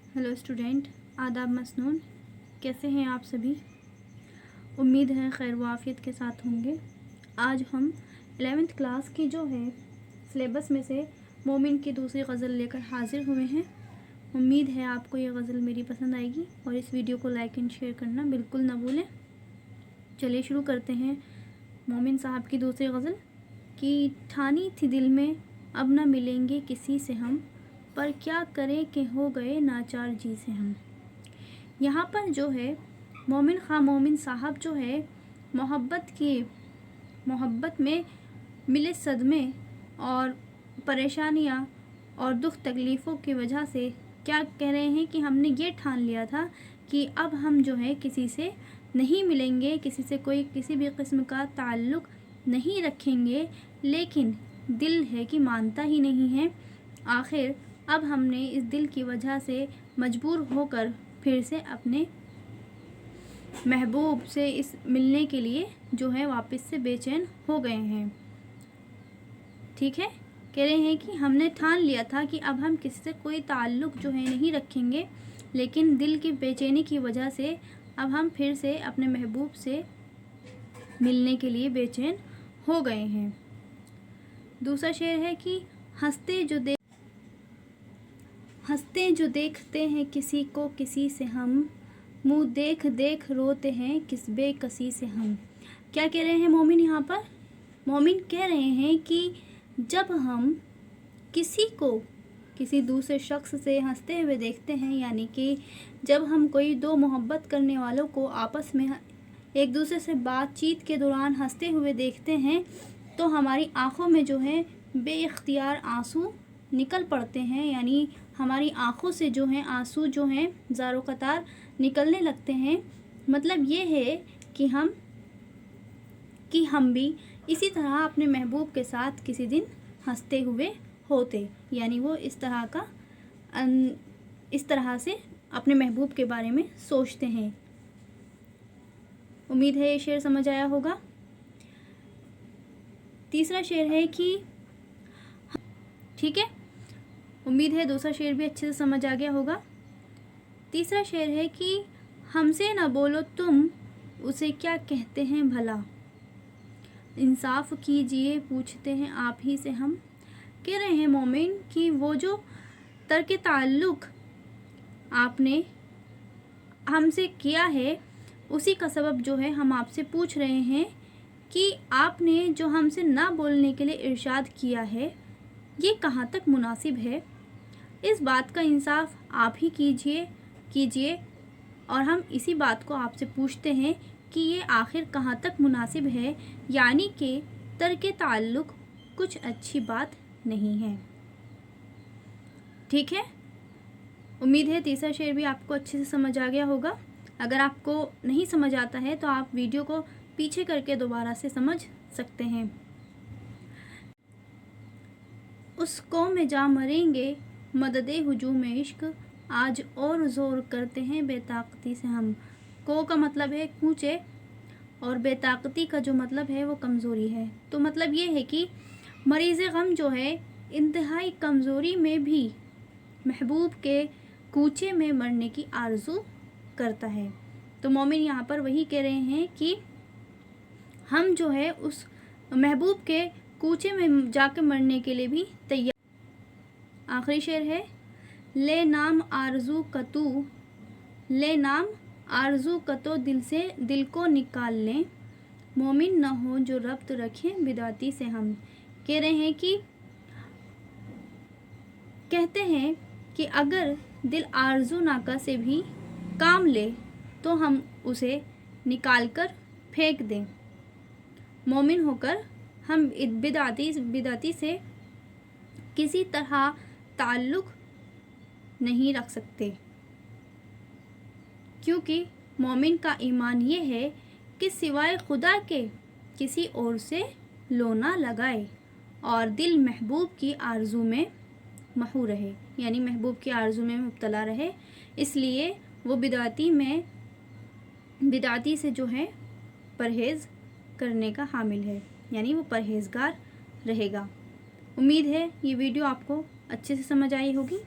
Hello student, आदाब मसनून। कैसे हैं आप सभी? उम्मीद है खैर वाफियत के साथ होंगे। आज हम 11th क्लास की जो है सिलेबस में से मोमिन की दूसरी गज़ल लेकर हाजिर हुए हैं। उम्मीद है आपको ये गज़ल मेरी पसंद आएगी और इस वीडियो को लाइक एंड शेयर करना बिल्कुल ना भूलें। चलिए शुरू करते हैं। मोमिन साहब की दूसरी गज़ल कि ठानी थी दिल में अब ना मिलेंगे किसी से हम, पर क्या करें कि हो गए नाचार जी से हम। यहाँ पर जो है मोमिन साहब जो है मोहब्बत में मिले सदमे और परेशानियाँ और दुख तकलीफ़ों की वजह से क्या कह रहे हैं कि हमने ये ठान लिया था कि अब हम जो है किसी से नहीं मिलेंगे, किसी से कोई किसी भी किस्म का ताल्लुक़ नहीं रखेंगे, लेकिन दिल है कि मानता ही नहीं है। आखिर अब हमने इस दिल की वजह से मजबूर होकर फिर से अपने महबूब से इस मिलने के लिए जो है वापस से बेचैन हो गए हैं। ठीक है, कह रहे हैं कि हमने ठान लिया था कि अब हम किसी से कोई ताल्लुक़ जो है नहीं रखेंगे, लेकिन दिल की बेचैनी की वजह से अब हम फिर से अपने महबूब से मिलने के लिए बेचैन हो गए हैं। दूसरा शेर है कि हंसते जो देखते हैं किसी को किसी से हम, मुँह देख देख रोते हैं किस बेकसी से हम। क्या कह रहे हैं मोमिन? यहाँ पर मोमिन कह रहे हैं कि जब हम किसी दूसरे शख्स से हंसते हुए देखते हैं, यानी कि जब हम कोई दो मोहब्बत करने वालों को आपस में एक दूसरे से बातचीत के दौरान हंसते हुए देखते हैं, तो हमारी आँखों में जो है बेइख्तियार आंसू निकल पड़ते हैं, यानी हमारी आँखों से जो हैं आंसू जो हैं ज़ारो कतार निकलने लगते हैं। मतलब ये है कि हम भी इसी तरह अपने महबूब के साथ किसी दिन हंसते हुए होते, यानी वो इस तरह से अपने महबूब के बारे में सोचते हैं। उम्मीद है ये शेर समझ आया होगा। तीसरा शेर है कि ठीक है, उम्मीद है दूसरा शेर भी अच्छे से समझ आ गया होगा। तीसरा शेर है कि हमसे ना बोलो तुम उसे क्या कहते हैं भला, इंसाफ कीजिए पूछते हैं आप ही से हम। कह रहे हैं मोमिन कि वो जो तर्क ताल्लुक़ आपने हमसे किया है, उसी का सबब जो है हम आपसे पूछ रहे हैं कि आपने जो हमसे ना बोलने के लिए इरशाद किया है, ये कहाँ तक मुनासिब है। इस बात का इंसाफ आप ही कीजिए और हम इसी बात को आपसे पूछते हैं कि ये आखिर कहाँ तक मुनासिब है, यानी कि तर्क ताल्लुक़ कुछ अच्छी बात नहीं है। ठीक है, उम्मीद है तीसरा शेर भी आपको अच्छे से समझ आ गया होगा। अगर आपको नहीं समझ आता है तो आप वीडियो को पीछे करके दोबारा से समझ सकते हैं। उस कौम में जा मरेंगे मददे हुजूम इश्क, आज और ज़ोर करते हैं बेताकती से हम। को का मतलब है कूचे और बेताकती का जो मतलब है वो कमज़ोरी है। तो मतलब ये है कि मरीज़ गम जो है इंतहाई कमज़ोरी में भी महबूब के कूचे में मरने की आरज़ू करता है। तो मोमिन यहाँ पर वही कह रहे हैं कि हम जो है उस महबूब के कूचे में जाकर मरने के लिए भी तैयार। आखिरी शेर है ले नाम आरज़ू कतो दिल को निकाल लें, मोमिन न हो जो रब्त रखें बिदाती से हम। कह रहे हैं कि कहते हैं कि अगर दिल आरज़ू नाका से भी काम ले तो हम उसे निकाल कर फेंक दें, मोमिन होकर हम बिदाती से किसी तरह ताल्लुक़ नहीं रख सकते, क्योंकि मोमिन का ईमान ये है कि सिवाय खुदा के किसी और से लो ना लगाए और दिल महबूब की आरज़ू में महू रहे, यानी महबूब की आरज़ू में मुब्तला रहे। इसलिए वो बिदाती से जो है परहेज़ करने का हामिल है, यानी वो परहेज़गार रहेगा। उम्मीद है ये वीडियो आपको अच्छे से समझ आई होगी।